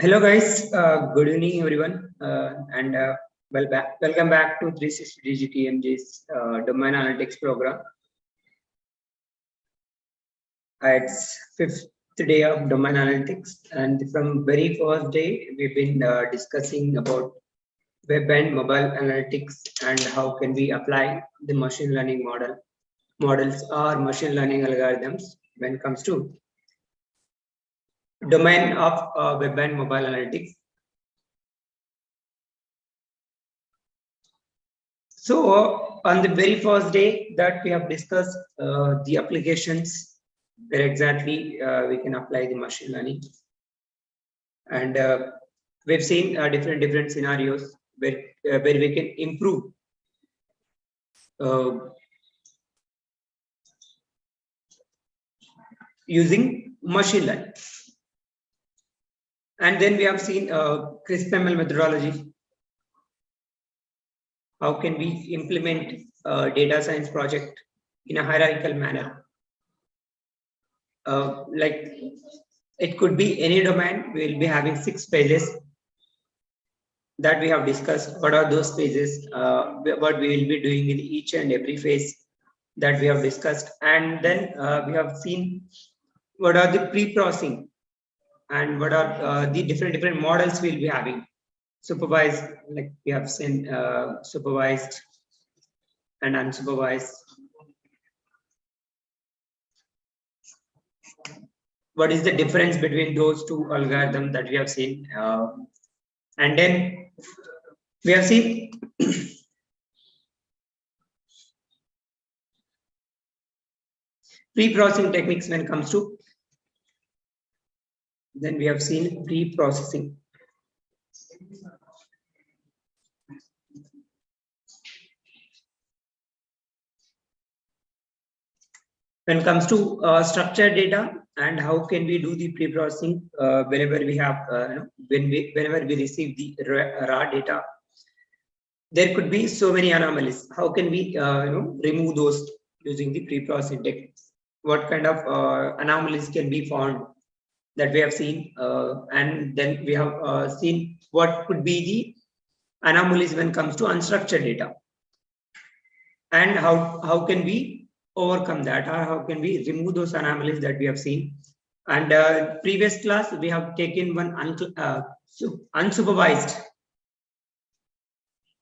Hello guys, good evening everyone, and welcome back to 360DigiTMG's domain analytics program. It's fifth day of domain analytics, and from very first day we've been discussing about web and mobile analytics and how can we apply the machine learning models or machine learning algorithms when it comes to domain of web and mobile analytics. So on the very first day that we have discussed the applications where exactly we can apply the machine learning, and we've seen different scenarios where we can improve using machine learning. And then we have seen CRISP-ML methodology. How can we implement a data science project in a hierarchical manner? Like it could be any domain. We will be having 6 phases that we have discussed. What are those phases? What we will be doing in each and every phase that we have discussed. And then we have seen what are the pre-processing and what are the different models we'll be having. Supervised, like we have seen, supervised and unsupervised. What is the difference between those two algorithms that we have seen? And then we have seen pre-processing techniques when it comes to. Then we have seen pre-processing. When it comes to structured data and how can we do the pre-processing whenever we have whenever we receive the raw data, there could be so many anomalies. How can we remove those using the pre-processing techniques? What kind of anomalies can be found that we have seen, and then we have seen what could be the anomalies when it comes to unstructured data, and how can we overcome that, or how can we remove those anomalies that we have seen. And previous class we have taken one unsupervised.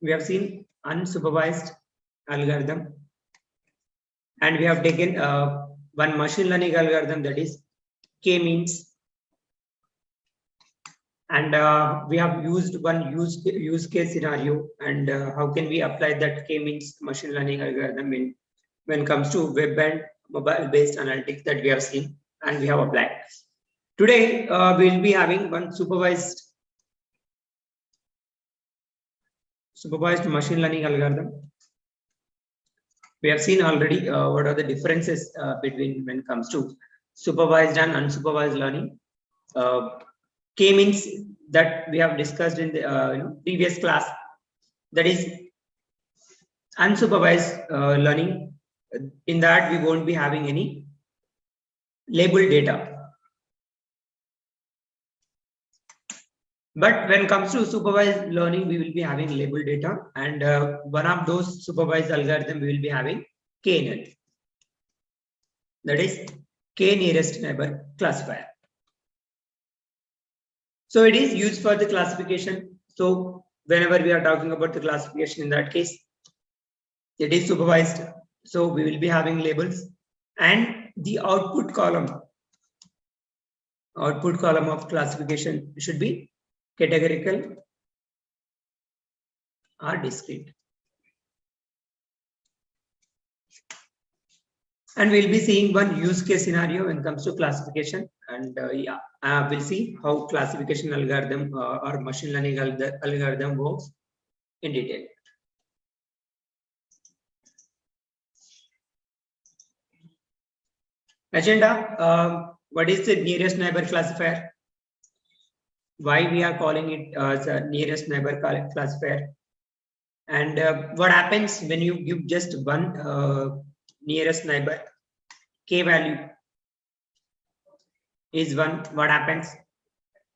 We have seen unsupervised algorithm, and we have taken one machine learning algorithm, that is k-means. And we have used one use case scenario, and how can we apply that k-means machine learning algorithm when it comes to web and mobile based analytics that we have seen and we have applied. Today we will be having one supervised machine learning algorithm. We have seen already what are the differences between when it comes to supervised and unsupervised learning. K-means that we have discussed in the previous class, that is unsupervised learning. In that we won't be having any labeled data. But when it comes to supervised learning, we will be having labeled data, and one of those supervised algorithm we will be having KNN, that is K nearest neighbor classifier. So it is used for the classification. So whenever we are talking about the classification, in that case, it is supervised. So we will be having labels, and the output column of classification should be categorical or discrete. And we'll be seeing one use case scenario when it comes to classification, and we'll see how classification algorithm or machine learning algorithm works in detail. Agenda. What is the nearest neighbor classifier? Why we are calling it as a nearest neighbor classifier? And what happens when you give just one nearest neighbor? K value is 1. What happens?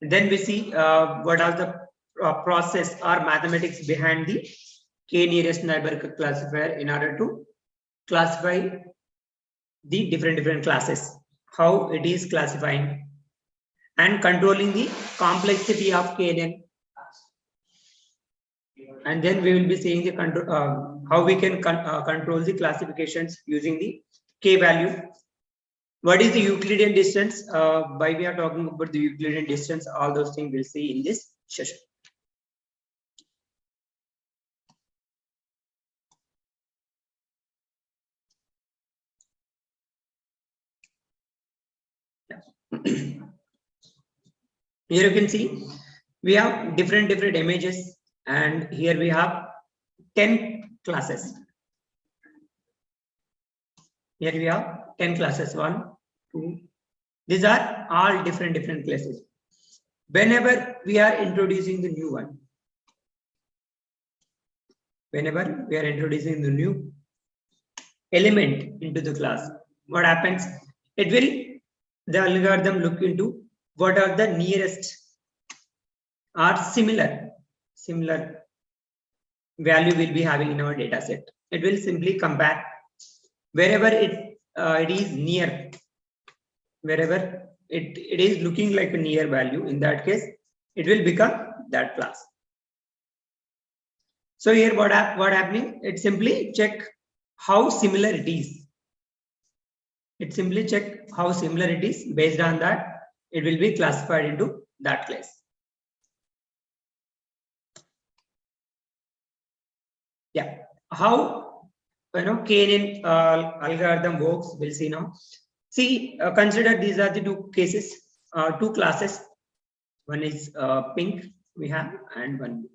Then we see what are the process or mathematics behind the k nearest neighbor classifier in order to classify the different classes, how it is classifying and controlling the complexity of KNN. And then we will be seeing the control, how we can control the classifications using the k value. What is the Euclidean distance? Why we are talking about the Euclidean distance? All those things we'll see in this session. Here you can see we have different images, and here we have 10 classes. Here we have 10 classes, 1, 2. These are all different classes. Whenever we are introducing the new one, whenever we are introducing the new element into the class, what happens? It will, the algorithm look into what are the nearest or similar value will be having in our data set. It will simply compare wherever it is near, wherever it is looking like a near value. In that case, it will become that class. So here what happening? It simply check how similar it is. It simply check how similar it is. Based on that, it will be classified into that class. Yeah, how KNN algorithm works, we'll see now. See, consider these are the two cases, two classes. One is pink we have, and one blue.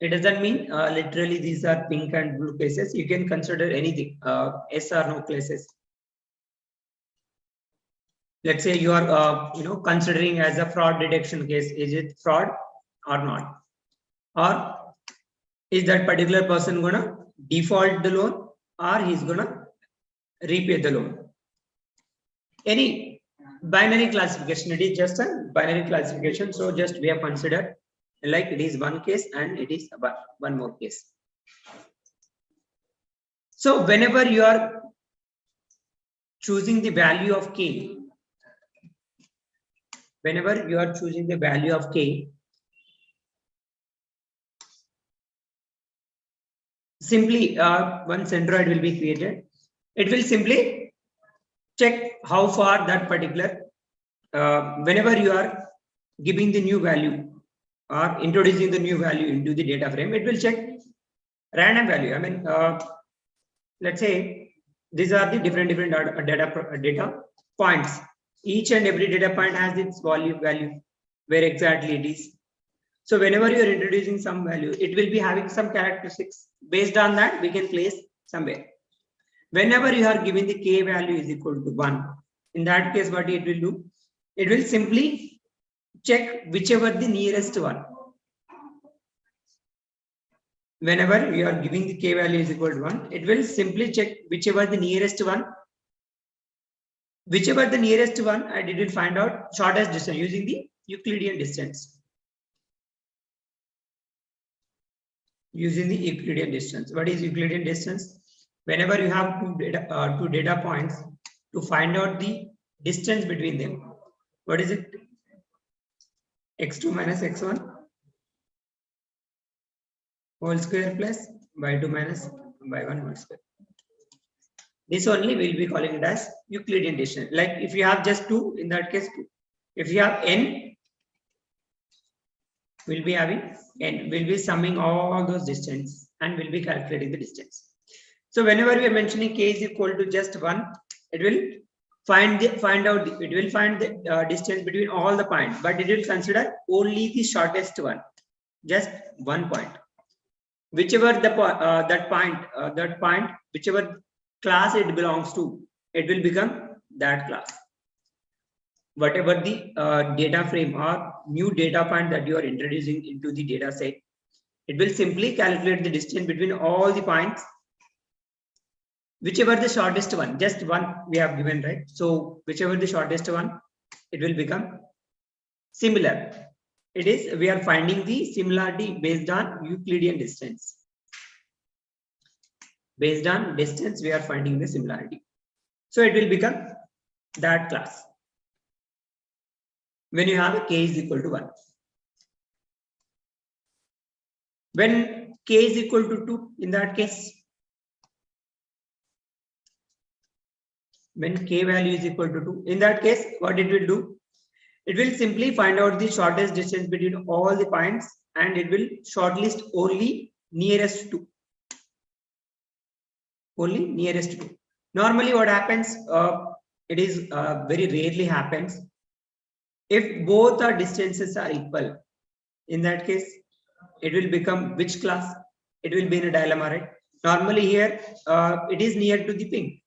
It doesn't mean literally these are pink and blue cases. You can consider anything, yes or no cases. Let's say you are considering as a fraud detection case. Is it fraud or not? Or is that particular person gonna default the loan, or he's gonna repay the loan? Any binary classification, it is just a binary classification. So just we have considered like it is one case and it is one more case. So whenever you are choosing the value of k, simply one centroid will be created. It will simply check how far that particular, whenever you are giving the new value or introducing the new value into the data frame, it will check random value. I mean, let's say these are the different data points. Each and every data point has its value, where exactly it is. So whenever you are introducing some value, it will be having some characteristics. Based on that, we can place somewhere. Whenever you are giving the k value is equal to 1, in that case, what it will do? It will simply check whichever the nearest one. Whenever you are giving the k value is equal to 1, it will simply check whichever the nearest one. Whichever the nearest one, and it will find out shortest distance using the Euclidean distance. Using the Euclidean distance. What is Euclidean distance? Whenever you have two data points, to find out the distance between them, what is it? X2 minus x1 whole square plus y2 minus y1 whole square. This only will be calling it as Euclidean distance. Like if you have just 2, in that case 2. If you have n, we'll be having n. We'll be summing all those distance and we'll be calculating the distance. So whenever we are mentioning k is equal to just 1, it will find the distance between all the points, but it will consider only the shortest one, just one point. Whichever the that point, whichever class it belongs to, it will become that class. Whatever the data frame or new data point that you are introducing into the data set, it will simply calculate the distance between all the points whichever the shortest one, just one we have given, right? So whichever the shortest one, it will become similar. It is, we are finding the similarity based on Euclidean distance. Based on distance, we are finding the similarity. So it will become that class when you have a k is equal to 1. When k is equal to 2, in that case, when k value is equal to 2, in that case, what it will do? It will simply find out the shortest distance between all the points and it will shortlist only nearest to. Only nearest to. Normally what happens, it is very rarely happens. If both our distances are equal, in that case, it will become which class? It will be in a dilemma, right? Normally here, it is near to the pink.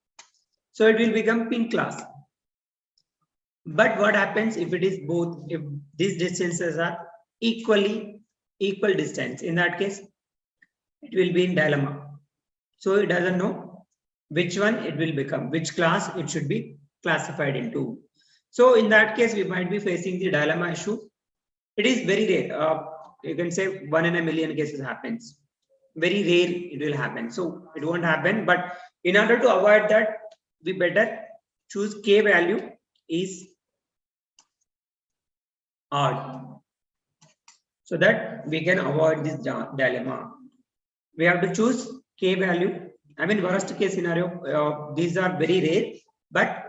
So it will become pink class. But what happens if it is both, if these distances are equal distance? In that case, it will be in dilemma. So it doesn't know which one it will become, which class it should be classified into. So in that case, we might be facing the dilemma issue. It is very rare. You can say 1 in a million cases happens. Very rare it will happen. So it won't happen. But in order to avoid that, we better choose k value is odd, so that we can avoid this dilemma. We have to choose k value. I mean, worst case scenario, these are very rare, but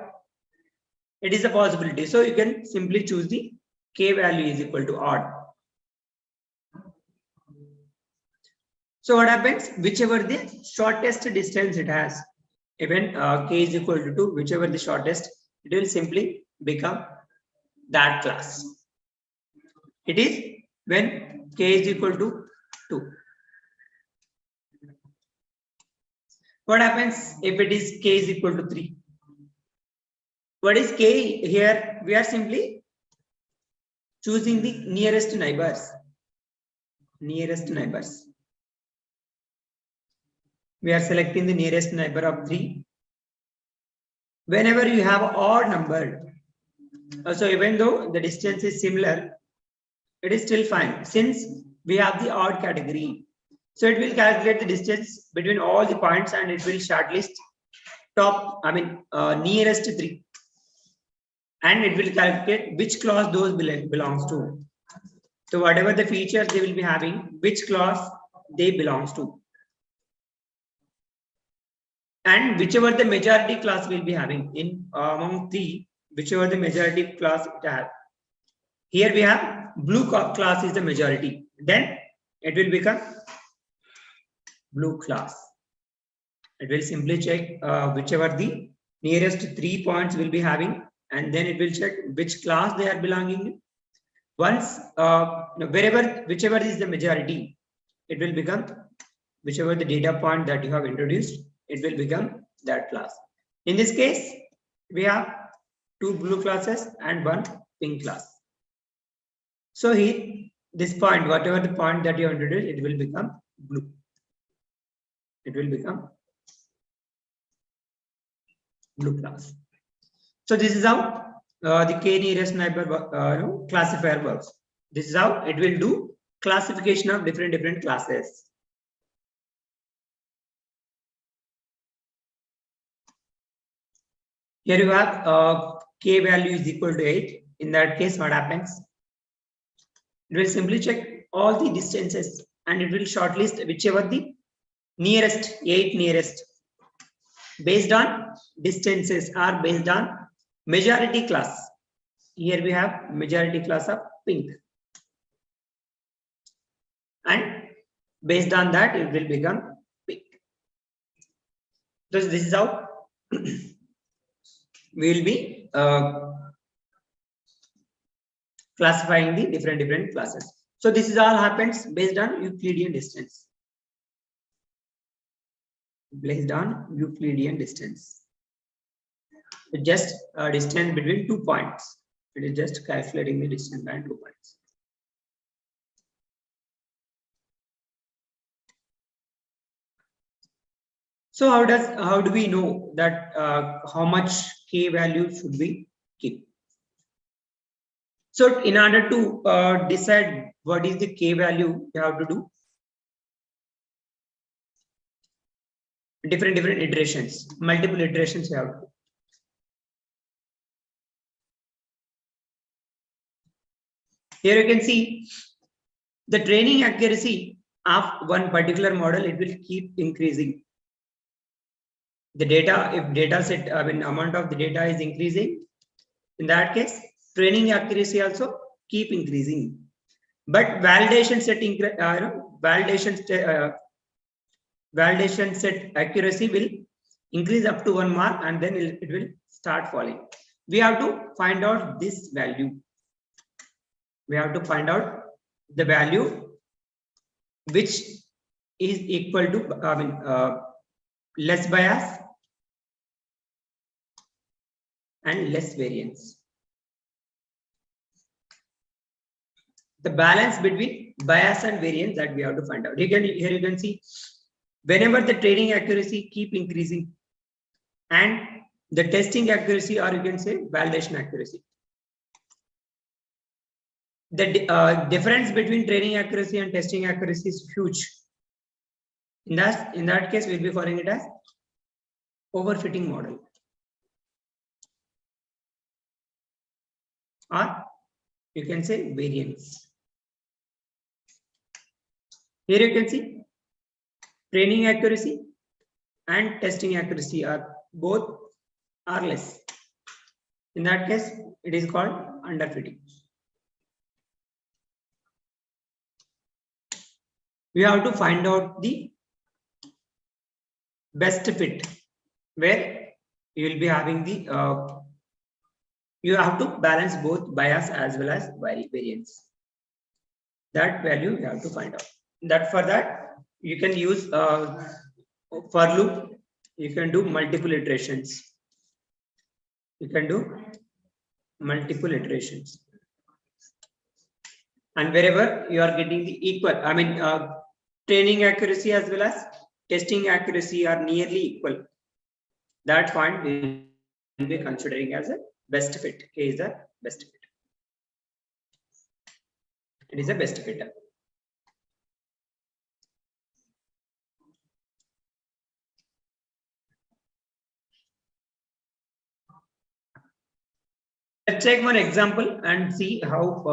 it is a possibility. So you can simply choose the k value is equal to odd. So what happens? Whichever the shortest distance it has, even k is equal to 2, whichever the shortest, it will simply become that class. It is when k is equal to 2. What happens if it is k is equal to 3? What is k here? We are simply choosing the nearest neighbors. Nearest neighbors. We are selecting the nearest neighbor of 3. Whenever you have an odd number, so even though the distance is similar, it is still fine since we have the odd category. So it will calculate the distance between all the points and it will shortlist nearest 3. And it will calculate which class those belongs to. So whatever the features they will be having, which class they belongs to. And whichever the majority class will be having in among 3, whichever the majority class it has. Here we have blue class is the majority. Then it will become blue class. It will simply check whichever the nearest 3 points will be having, and then it will check which class they are belonging to. Once whichever is the majority, it will become whichever the data point that you have introduced, it will become that class. In this case, we have 2 blue classes and 1 pink class. So here, this point, whatever the point that you have introduced, it will become blue. It will become blue class. So this is how the k nearest neighbor classifier works. This is how it will do classification of different classes. Here you have k value is equal to 8. In that case, what happens? It will simply check all the distances and it will shortlist whichever the nearest, 8 nearest, based on distances are based on majority class. Here we have majority class of pink. And based on that, it will become pink. So this is how we will be classifying the different classes. So this is all happens based on Euclidean distance. Based on Euclidean distance. Just distance between 2 points. It is just calculating the distance between 2 points. So how do we know that how much k value should we keep? So in order to decide what is the k value, you have to do different iterations, multiple iterations you have to do. Here you can see the training accuracy of one particular model, it will keep increasing. The data, if data set, amount of the data is increasing, in that case, training accuracy also keep increasing. But validation set accuracy will increase up to 1 mark and then it will start falling. We have to find out this value. We have to find out the value which is equal to less bias and less variance. The balance between bias and variance that we have to find out. Here you can see whenever the training accuracy keep increasing and the testing accuracy, or you can say validation accuracy. The difference between training accuracy and testing accuracy is huge. In that case, we'll be calling it as overfitting model, or you can say variance. Here you can see training accuracy and testing accuracy are both are less. In that case, it is called underfitting. We have to find out the best fit, where you will be having the you have to balance both bias as well as variance. That value you have to find out. For that you can use for loop. You can do multiple iterations. And wherever you are getting the equal, training accuracy as well as testing accuracy are nearly equal, that point we will be considering as a best fit. K is the best fit. It is a best fit. Let's take one example and see how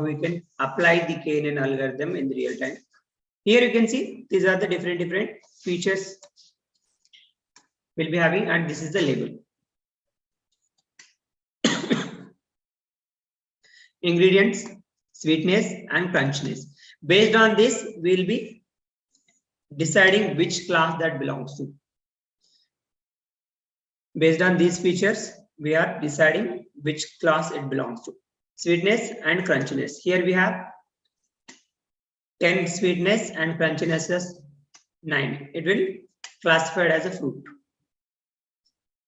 we can apply the KNN algorithm in the real time. Here you can see these are the different features we'll be having, and this is the label. Ingredients, sweetness and crunchiness. Based on this, we'll be deciding which class that belongs to. Based on these features, we are deciding which class it belongs to. Sweetness and crunchiness. Here we have 10 sweetness and crunchiness is 9. It will classified as a fruit.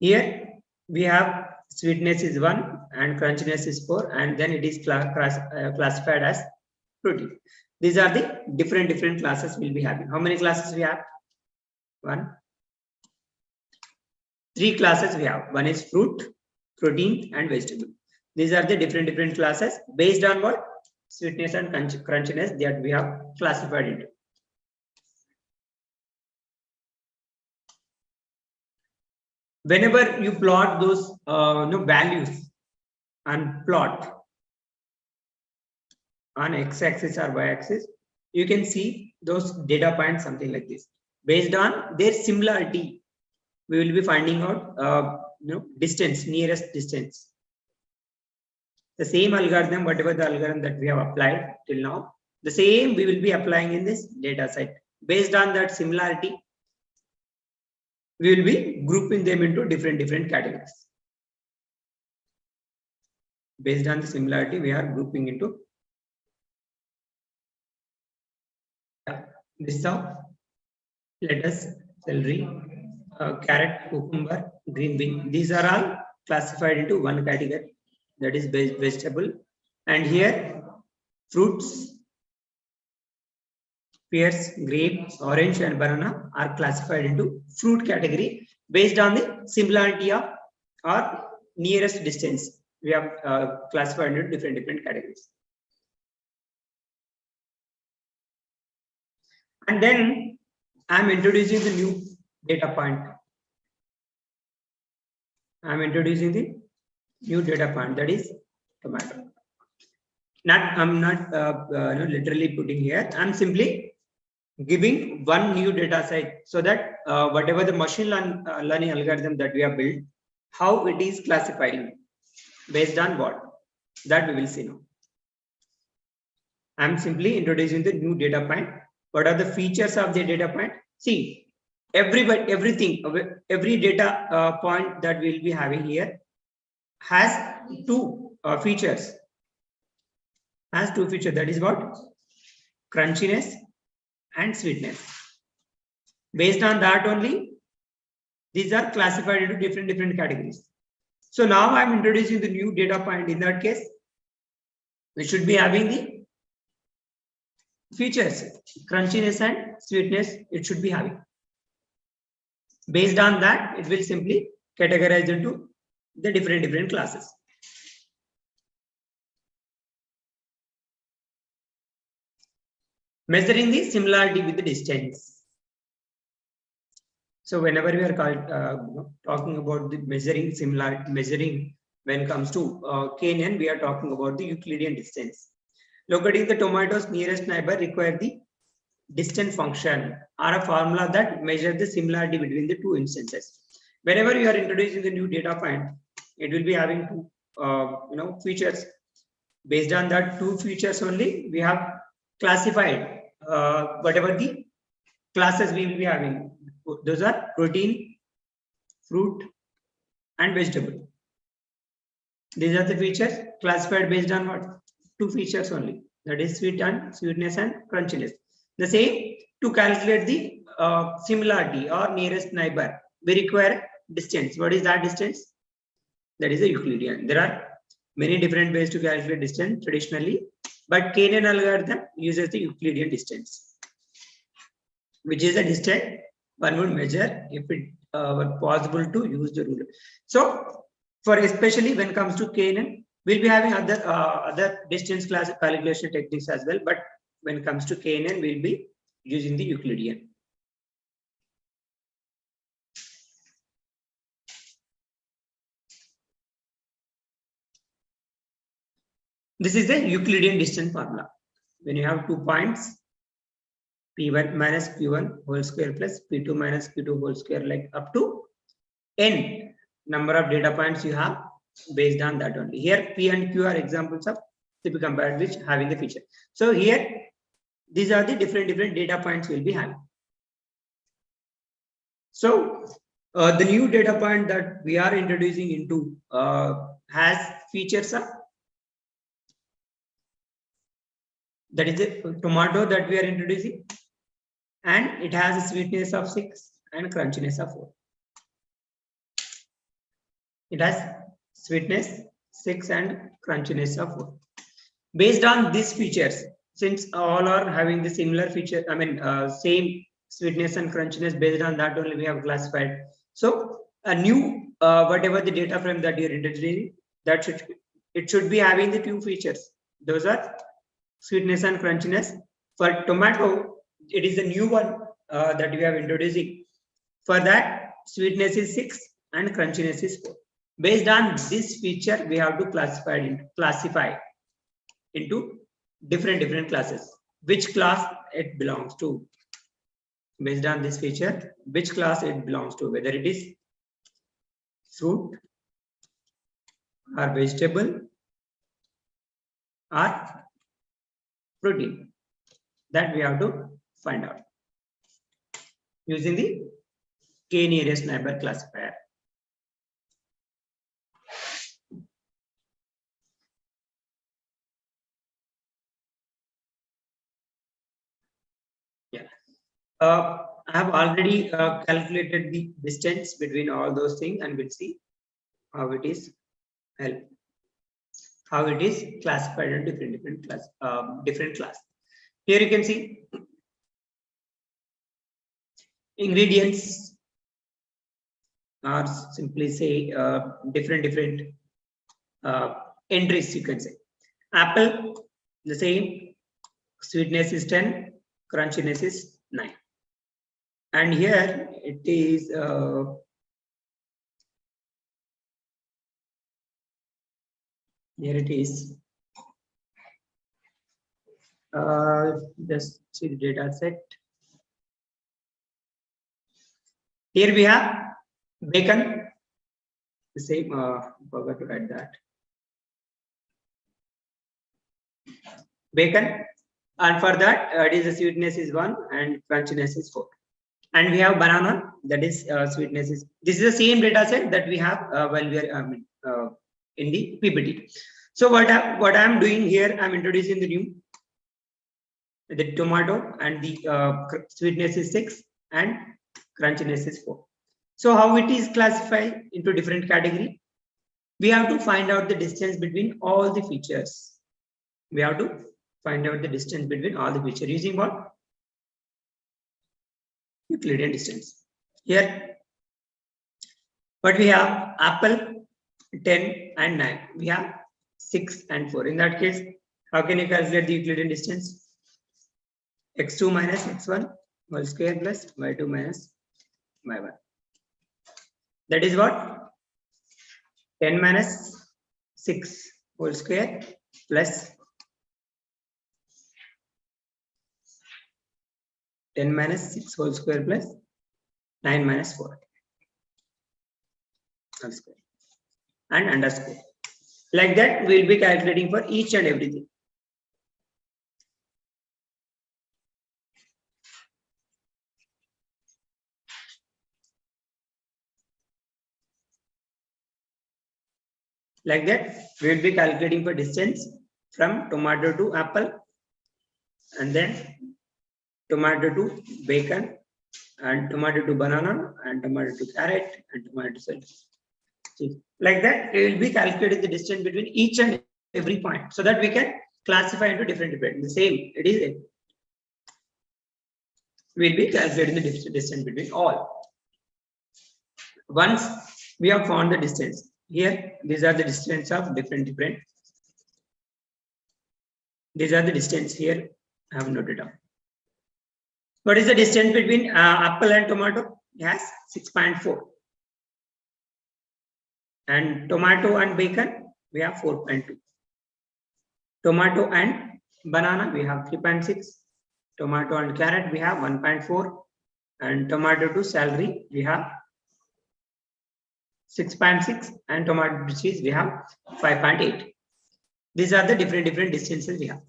Here we have sweetness is 1 and crunchiness is 4, and then it is classified as fruity. These are the different classes we'll be having. How many classes we have? 3 classes we have. One is fruit, protein and vegetable. These are the different classes based on what? Sweetness and crunchiness that we have classified into. Whenever you plot those values and plot on x-axis or y-axis, you can see those data points something like this. Based on their similarity, we will be finding out distance, nearest distance. The same algorithm, whatever the algorithm that we have applied till now, the same we will be applying in this data set. Based on that similarity, we will be grouping them into different categories. Based on the similarity, we are grouping into this of lettuce, celery, carrot, cucumber, green bean. These are all classified into one category, that is vegetable. And here fruits, pears, grape, orange, and banana are classified into fruit category based on the similarity of or nearest distance. We have classified into different categories. And then I'm introducing the new data point. I'm introducing the new data point, that is tomato. I'm not literally putting here. I'm simply giving one new data set so that whatever the machine learning algorithm that we have built, how it is classifying based on what, that we will see now. I'm simply introducing the new data point. What are the features of the data point? See, every data point that we'll be having here has two features. Has two features, that is what? Crunchiness and sweetness. Based on that only, these are classified into different categories. So now I'm introducing the new data point. In that case, we should be having the features, crunchiness and sweetness, it should be having. Based on that, it will simply categorize into the different classes. Measuring the similarity with the distance. So whenever we are talking about the measuring similarity, when it comes to KNN, we are talking about the Euclidean distance. Locating the tomatoes nearest neighbor require the distance function or a formula that measures the similarity between the two instances. Whenever you are introducing the new data point, it will be having two features. Based on that two features only, we have classified whatever the classes we will be having. Those are protein, fruit, and vegetable. These are the features classified based on what? Two features only. That is sweetness and crunchiness. The same, to calculate the similarity or nearest neighbor, we require distance. What is that distance? That is a Euclidean. There are many different ways to calculate distance traditionally, but KNN algorithm uses the Euclidean distance, which is a distance one would measure if it were possible to use the ruler. So, for especially when it comes to KNN, we'll be having other distance class calculation techniques as well, but when it comes to KNN, we'll be using the Euclidean. This is the Euclidean distance formula. When you have 2 points, P1 minus Q1 whole square plus P2 minus Q2 whole square, like up to n number of data points you have, based on that only. Here P and Q are examples of CP compared which having the feature. So here these are the different data points we'll be having. So the new data point that we are introducing into has features of, that is a tomato that we are introducing, and it has a sweetness of 6 and crunchiness of 4. It has sweetness 6 and crunchiness of 4. Based on these features, since all are having the similar feature, same sweetness and crunchiness, based on that only we have classified. So a new whatever the data frame that you're introducing, that should be having the two features. Those are sweetness and crunchiness. For tomato, it is a new one that we have introducing. For that, sweetness is 6 and crunchiness is 4. Based on this feature, we have to classify into different classes. Which class it belongs to? Based on this feature, which class it belongs to, whether it is fruit or vegetable or protein, that we have to find out using the K nearest neighbor classifier. Yeah, I have already calculated the distance between all those things, and we'll see how it is how it is classified in different class. Here you can see ingredients, or simply say different entries, you can say. Apple, the same, sweetness is 10, crunchiness is 9. And here it is here it is. Just see the data set. Here we have bacon, the same. Forgot to write that. Bacon, and for that it is the sweetness is 1 and crunchiness is 4. And we have banana, that is sweetness is. This is the same data set that we have while we are in the PPT. So what I'm doing here, I'm introducing the new. The tomato, and the sweetness is 6 and crunchiness is 4. So how it is classified into different category? We have to find out the distance between all the features. We have to find out the distance between all the features using what? Euclidean distance. Here, but we have apple 10 and 9. We have 6 and 4. In that case, how can you calculate the Euclidean distance? X2 minus x1 whole square plus y2 minus y1. That is what? 10 minus 6 whole square plus 10 minus 6 whole square plus 9 minus 4 whole square and underscore. Like that, we will be calculating for each and everything. Like that, we will be calculating for distance from tomato to apple, and then tomato to bacon, and tomato to banana, and tomato to carrot, and tomato to celery. Like that, we will be calculating the distance between each and every point, so that we can classify into different. The same, it is. We will be calculating the distance between all. Once we have found the distance. Here, these are the distance of different. These are the distance here. I have noted down. What is the distance between apple and tomato? Yes, 6.4. And tomato and bacon, we have 4.2. Tomato and banana, we have 3.6. Tomato and carrot, we have 1.4. And tomato to celery, we have 6.6, and tomato to cheese we have 5.8. These are the different distances we have.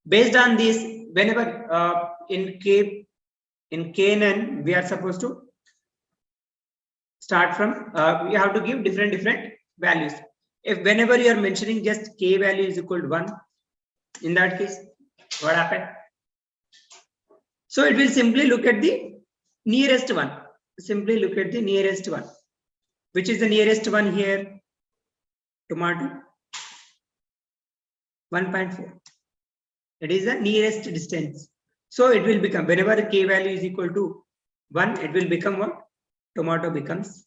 Based on this, whenever in Canaan we are supposed to start from, we have to give different values. If whenever you are mentioning just k value is equal to 1, in that case, what happened? So it will simply look at the nearest one. Simply look at the nearest one. Which is the nearest one here? Tomato. 1.4. It is the nearest distance. So it will become, whenever the k value is equal to 1, it will become what? Tomato becomes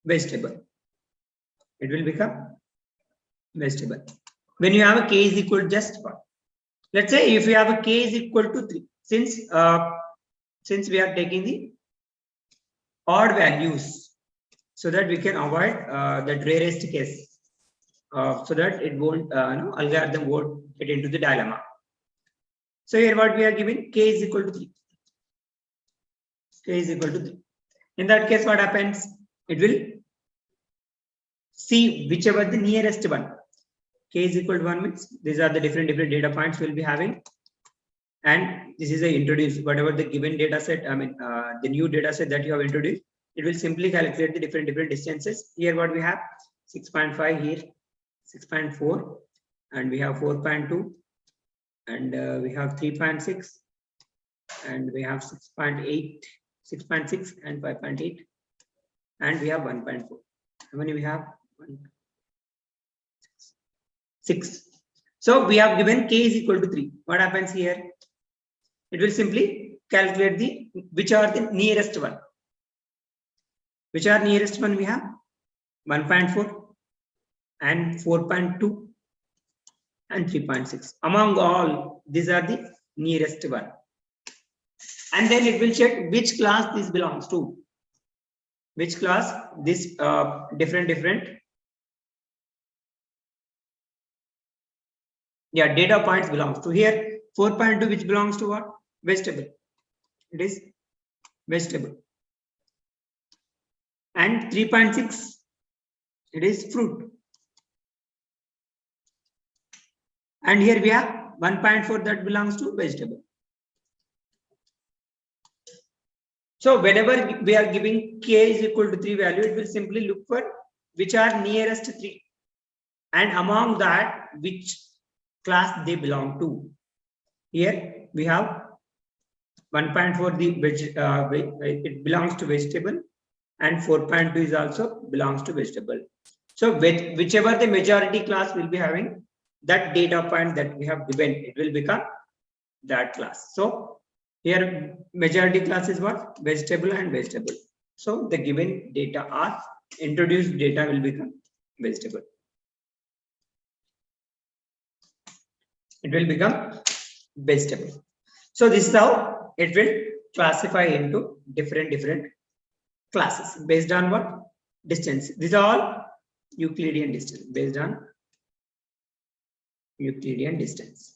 vegetable. It will become vegetable. When you have a k is equal to just 1. Let's say if you have a k is equal to 3, since we are taking the odd values, so that we can avoid the rarest case, so that it won't, algorithm won't get into the dilemma. So here what we are giving, k is equal to 3. K is equal to 3. In that case, what happens? It will see whichever the nearest one. K is equal to 1 means these are the different data points we'll be having. And this is a introduced, whatever the given data set, the new data set that you have introduced, it will simply calculate the different distances. Here what we have, 6.5 here, 6.4, and we have 4.2, and we have 3.6, and we have 6.8, 6.6 and 5.8, and we have 1.4. How many we have? 6. So we have given k is equal to 3. What happens here? It will simply calculate which are the nearest one. Which are nearest one we have? 1.4 and 4.2 and 3.6. Among all, these are the nearest one. And then it will check which class this belongs to. Which class this different data points belongs to. Here 4.2, which belongs to what? Vegetable. It is vegetable. And 3.6, it is fruit. And here we have 1.4 that belongs to vegetable. So whenever we are giving k is equal to 3 value, it will simply look for which are nearest 3. And among that, which class they belong to. Here we have 1.4, it belongs to vegetable, and 4.2 is also belongs to vegetable. So whichever the majority class will be having, that data point that we have given, it will become that class. So here majority class is what? Vegetable and vegetable. So the given data are introduced data will become vegetable. It will become vegetable. So this is how it will classify into different classes based on what? Distance. These are all Euclidean distance, based on Euclidean distance.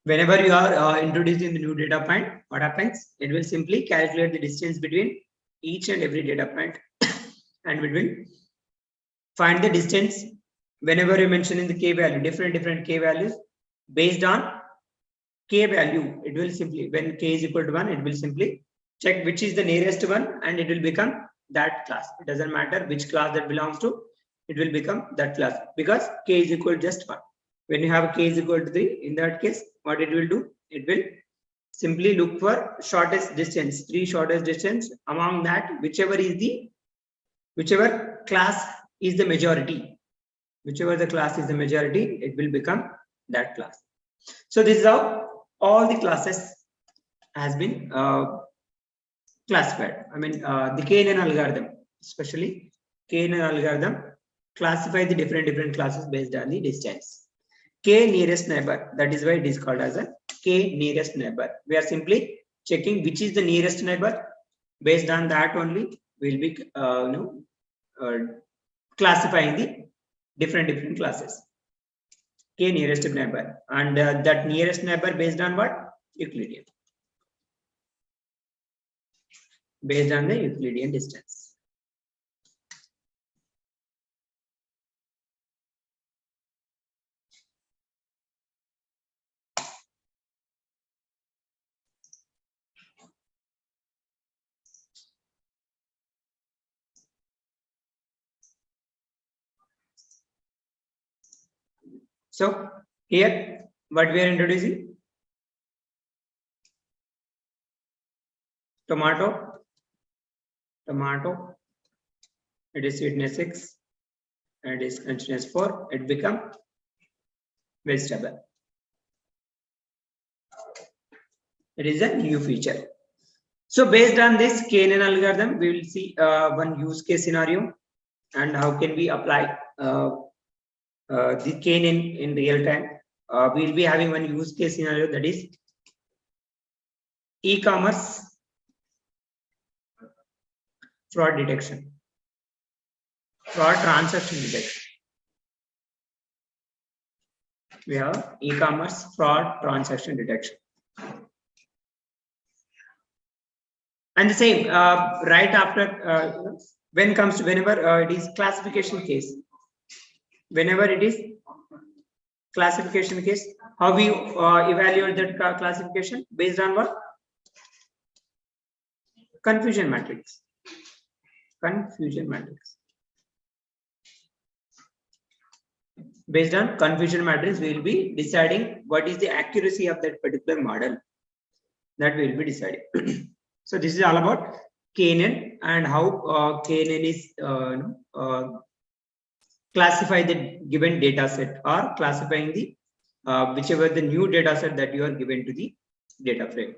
Whenever you are introducing the new data point, what happens? It will simply calculate the distance between each and every data point and it will find the distance. Whenever you mention in the k value, different k values, based on k value, it will simply, when k is equal to 1, it will simply check which is the nearest one and it will become that class. It doesn't matter which class that belongs to, it will become that class because k is equal to just 1. When you have k is equal to 3, in that case, what it will do? It will simply look for shortest distance, 3 shortest distance. Among that, whichever class is the majority, whichever the class is the majority, it will become that class. So this is how all the classes has been classified. I mean, the KNN algorithm, especially KNN algorithm, classify the different classes based on the distance. K nearest neighbor, that is why it is called as a K nearest neighbor. We are simply checking which is the nearest neighbor. Based on that only, we'll be classifying the different classes. K nearest neighbor, and that nearest neighbor based on what? Euclidean. Based on the Euclidean distance. So here, what we are introducing? Tomato. It is sweetness 6, and it is continuous 4. It become vegetable. It is a new feature. So based on this KNN algorithm, we will see one use case scenario and how can we apply the KNN in real time. We will be having one use case scenario, that is e-commerce fraud detection, fraud transaction detection. We have e-commerce fraud transaction detection. And the same, right after, whenever it is classification case, whenever it is classification case, how we evaluate that classification? Based on what? Confusion matrix. Confusion matrix. Based on confusion matrix, we will be deciding what is the accuracy of that particular model. That we will be deciding. So this is all about KNN and how KNN is classify the given data set or classifying the whichever the new data set that you are given to the data frame.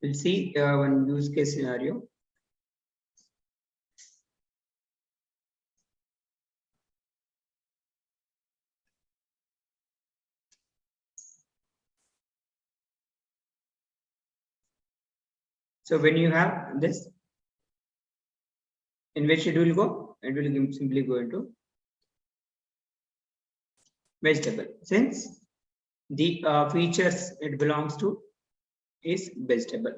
We'll see one use case scenario. So when you have this, in which it will go? It will simply go into vegetable, since the features it belongs to is vegetable.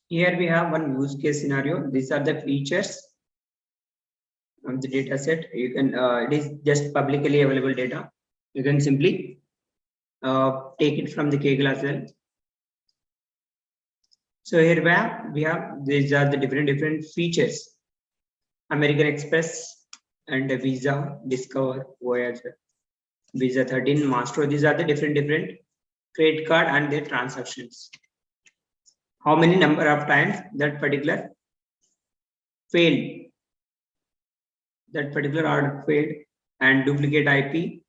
Here we have one use case scenario. These are the features of the data set. You can it is just publicly available data. You can simply take it from the Kaggle as well. So here we have these are the different features: American Express and Visa, Discover, Voyager, Visa 13, Master. These are the different credit card and their transactions. How many number of times that particular failed, that particular order failed, and duplicate IP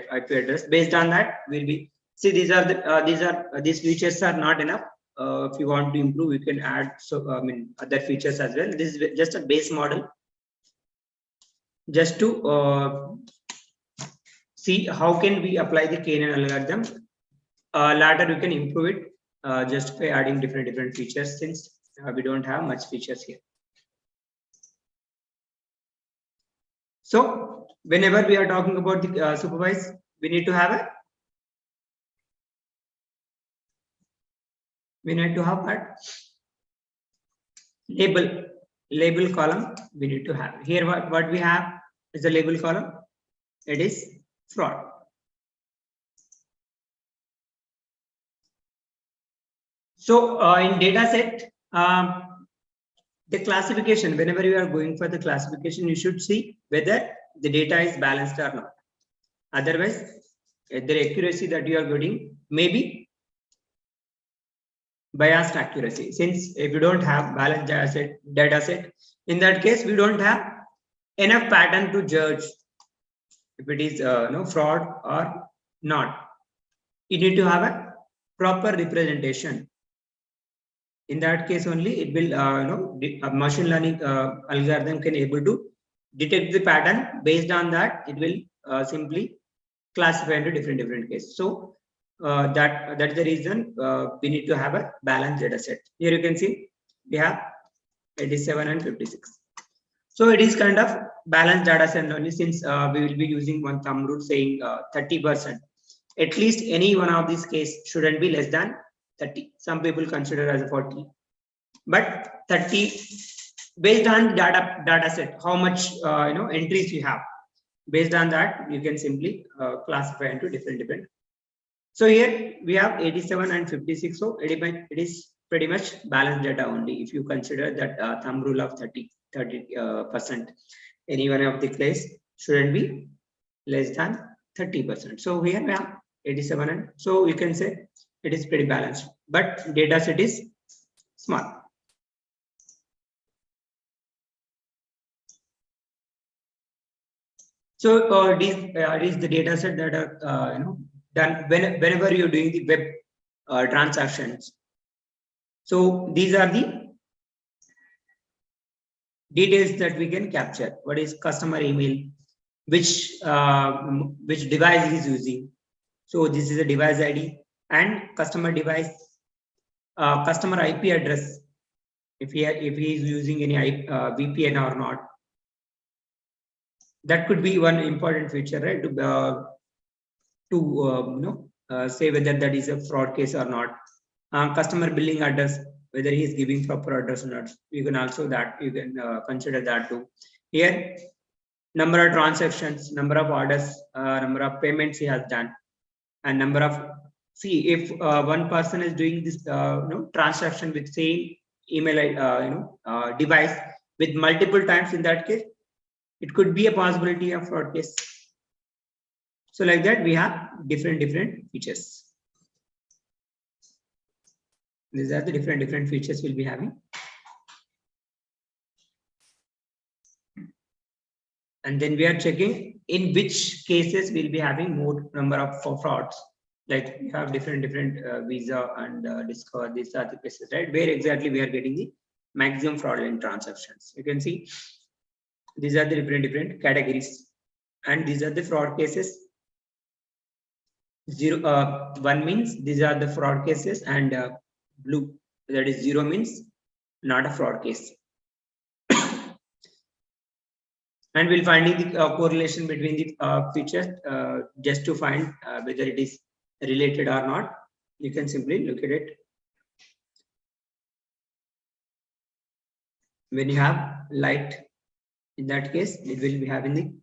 address. Based on that, will be see these are the these features are not enough. If you want to improve, you can add other features as well. This is just a base model, just to see how can we apply the KNN algorithm. Later you can improve it just by adding different features, since we don't have much features here. So whenever we are talking about the supervise, we need to have what? Label column. We need to have here what we have is the label column. It is fraud. So in data set, the classification, whenever you are going for the classification, you should see whether the data is balanced or not. Otherwise, the accuracy that you are getting may be biased accuracy. Since if you don't have balanced data set, in that case, we don't have enough pattern to judge if it is fraud or not. You need to have a proper representation. In that case only, it will a machine learning algorithm can able to detect the pattern. Based on that, it will simply classify into different cases. So that's the reason we need to have a balanced data set. Here you can see we have 87 and 56. So it is kind of balanced data set only, since we will be using one thumb rule saying 30%. At least any one of these cases shouldn't be less than 30. Some people consider as a 40, but 30 based on data set, how much entries you have. Based on that, you can simply classify into different. So here we have 87 and 56. So it is pretty much balanced data only if you consider that thumb rule of 30%. Any one of the case shouldn't be less than 30%. So here we have 87, and so you can say it is pretty balanced, but data set is small. So these the data set that are done whenever you're doing the web transactions. So these are the details that we can capture. What is customer email, which device he is using. So this is a device ID and customer device, customer IP address, if he is using any VPN or not. That could be one important feature, right? To say whether that is a fraud case or not. Customer billing address, whether he is giving proper address or not. You can also that you can consider that too. Here, number of transactions, number of orders, number of payments he has done, and number of if one person is doing this transaction with same email device with multiple times, in that case it could be a possibility of fraud case. So like that we have different features. These are the different features we'll be having. And then we are checking in which cases we'll be having more number of frauds. Like we have different Visa and Discover. These are the cases, right? Where exactly we are getting the maximum fraudulent transactions. You can see these are the different categories, and these are the fraud cases. 1 means these are the fraud cases, and blue, that is 0, means not a fraud case. And we'll finding the correlation between the features just to find whether it is related or not. You can simply look at it. When you have light, in that case it will be having the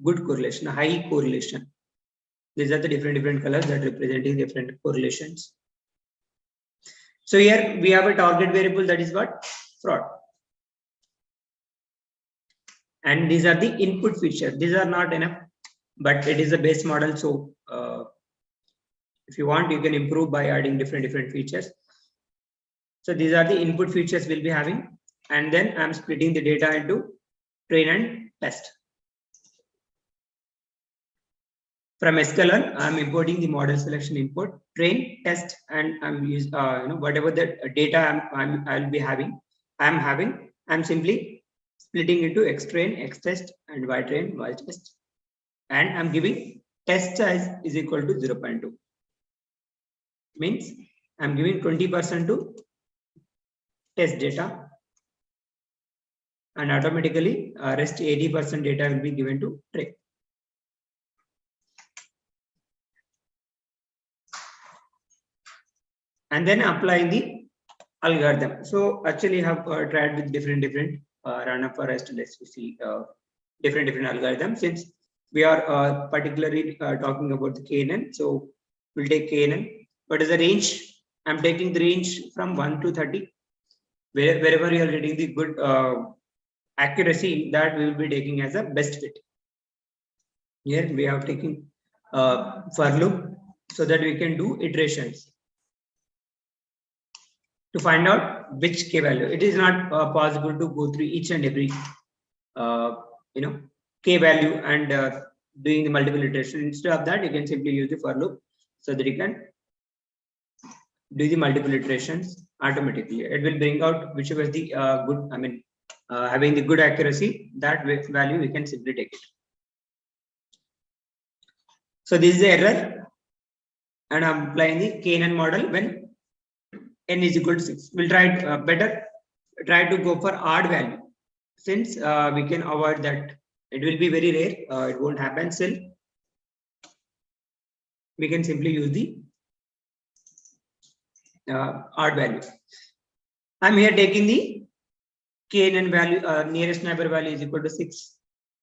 good correlation, high correlation. These are the different colors that representing different correlations. So here we have a target variable, that is what? Fraud. And these are the input features. These are not enough, but it is a base model. So if you want, you can improve by adding different features. So these are the input features we'll be having. And then I'm splitting the data into train and test. From sklearn, I'm importing the model selection input, train, test, and I'm using whatever the data I'll be having. I'm simply splitting into xtrain, xtest, and ytrain, ytest, and I'm giving test size is equal to 0.2. Means I'm giving 20% to test data, and automatically rest 80% data will be given to train. And then applying the algorithm. So actually I have tried with different run for rest. Let's see different algorithms. Since we are particularly talking about the KNN, so we'll take KNN. What is the range? I'm taking the range from 1 to 30. Wherever you are getting the good accuracy, that we will be taking as a best fit. Here we are taking for loop so that we can do iterations to find out which k value. It is not possible to go through each and every k value and doing the multiple iteration. Instead of that, you can simply use the for loop so that you can do the multiple iterations automatically. It will bring out whichever is the good, having the good accuracy, that value we can simply take it. So this is the error, and I'm applying the KNN model when n is equal to 6. We'll try to go for odd value, since we can avoid that. It will be very rare. It won't happen. Still, we can simply use the odd value. I'm here taking the KNN value, nearest neighbor value is equal to 6,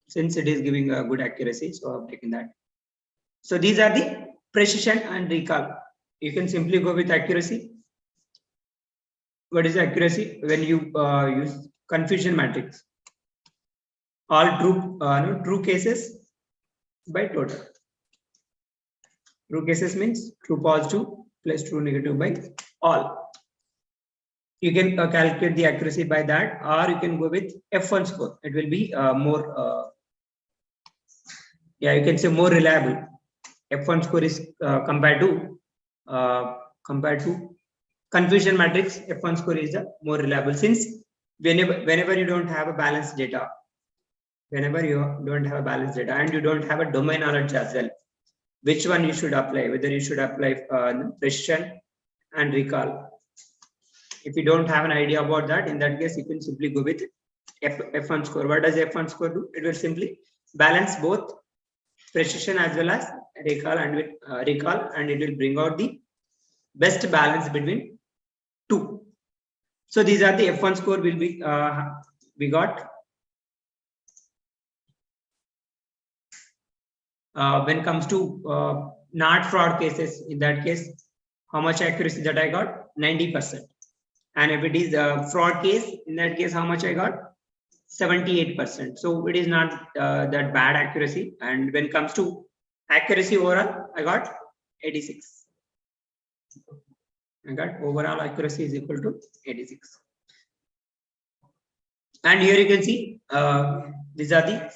since it is giving a good accuracy. So I'm taking that. So these are the precision and recall. You can simply go with accuracy. What is accuracy? When you use confusion matrix, all true cases by total. True cases means true positive plus true negative by all. You can calculate the accuracy by that, or you can go with F1 score. It will be more, you can say more reliable. F1 score is compared to confusion matrix. F1 score is the more reliable, since whenever you don't have a balanced data, and you don't have a domain knowledge as well, which one you should apply? Whether you should apply precision and recall. If you don't have an idea about that, in that case you can simply go with F1 score. What does F1 score do? It will simply balance both precision as well as recall, and it will bring out the best balance between 2. So these are the F1 score will be we got. When it comes to not fraud cases, in that case, how much accuracy that I got? 90%. And if it is a fraud case, in that case, how much I got? 78%. So it is not that bad accuracy. And when it comes to accuracy overall, I got 86. I got overall accuracy is equal to 86. And here you can see these are the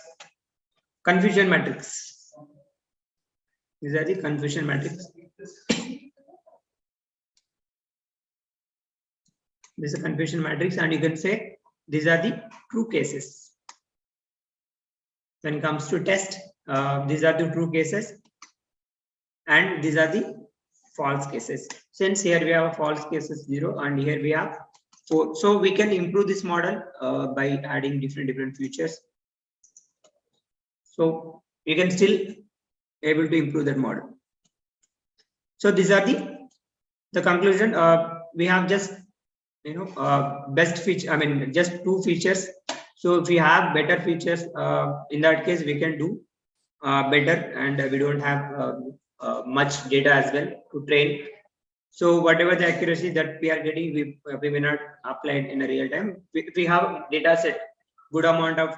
confusion matrix. These are the confusion matrix. This is a confusion matrix, and you can say these are the true cases. When it comes to test, these are the true cases, and these are the false cases. Since here we have a false cases 0, and here we have 4. So we can improve this model by adding different features. So you can still able to improve that model. So these are the conclusion. We have just best feature. I mean, just 2 features. So if we have better features, in that case we can do better, and we don't have much data as well to train. So whatever the accuracy that we are getting, we may not apply it in a real time. If we have data set, good amount of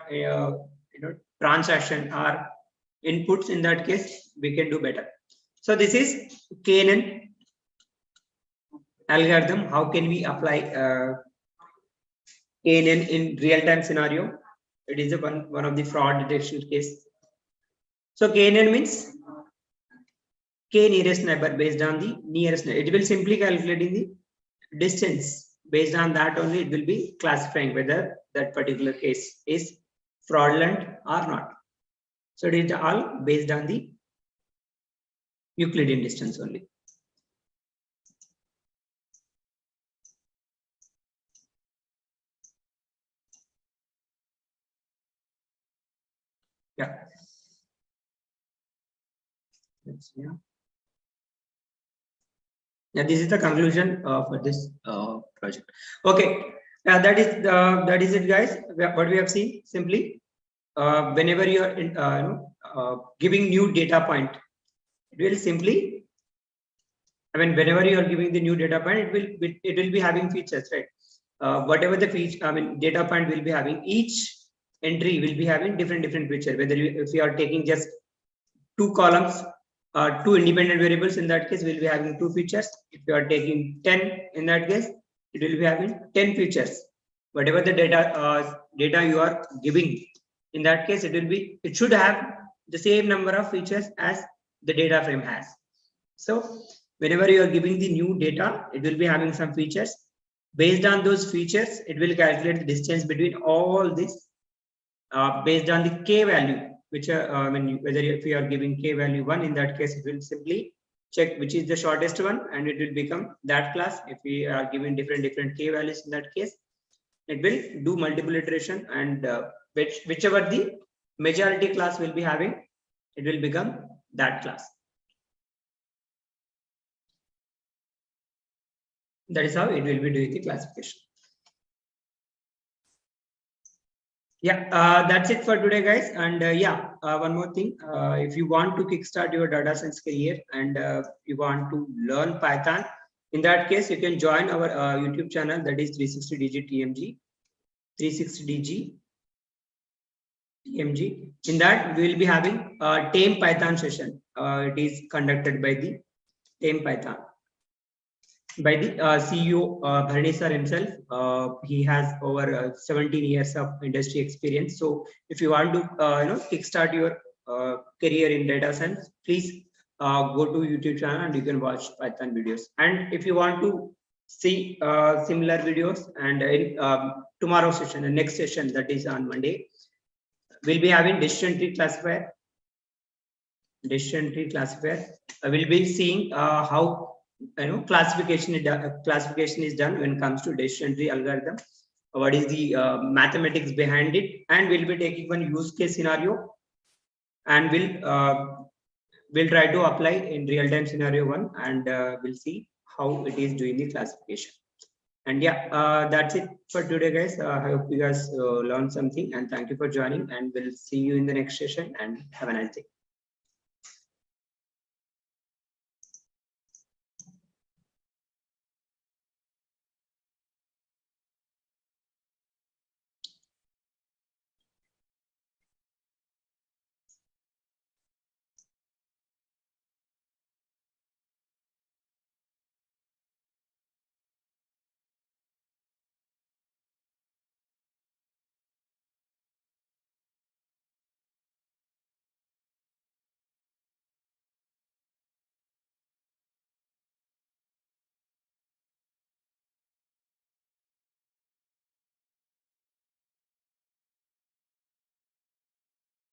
transaction or inputs, in that case we can do better. So this is KNN algorithm. How can we apply KNN in real-time scenario? It is one of the fraud detection case. So KNN means K nearest neighbor based on the nearest neighbor. It will simply calculating the distance. Based on that only, it will be classifying whether that particular case is fraudulent or not. So it is all based on the Euclidean distance only. Yeah. Yeah, this is the conclusion for this project. Okay, that is it, guys. What we have seen simply, whenever you are giving new data point, it will simply. I mean, whenever you are giving the new data point, it will be having features, right? Whatever the feature, I mean, data point will be having, each entry will be having different feature. Whether if you are taking just 2 columns, 2 independent variables, in that case we'll be having 2 features. If you are taking 10, in that case it will be having 10 features. Whatever the data you are giving, in that case it should have the same number of features as the data frame has. So whenever you are giving the new data, it will be having some features. Based on those features, it will calculate the distance between all this based on the k value, which whether if you are giving k value 1, in that case it will simply check which is the shortest one, and it will become that class. If we are giving different k values, in that case it will do multiple iteration, and whichever the majority class will be having, it will become that class. That is how it will be doing the classification. Yeah, that's it for today, guys. And one more thing, if you want to kickstart your data science career and you want to learn Python, in that case you can join our YouTube channel, that is 360DigiTMG, 360DigiTMG. In that we will be having a tame Python session. It is conducted by the tame Python by the CEO Bharani sir himself. He has over 17 years of industry experience. So if you want to kickstart your career in data science, please go to YouTube channel and you can watch Python videos. And if you want to see similar videos, and in tomorrow session, the next session, that is on Monday, we'll be having decision tree classifier. Decision tree classifier. We'll be seeing how classification is done when it comes to decision tree algorithm. What is the mathematics behind it, and we'll be taking one use case scenario, and we'll try to apply in real time scenario 1, and we'll see how it is doing the classification. And yeah, that's it for today, guys. I hope you guys learned something, and thank you for joining, and we'll see you in the next session, and have a nice day.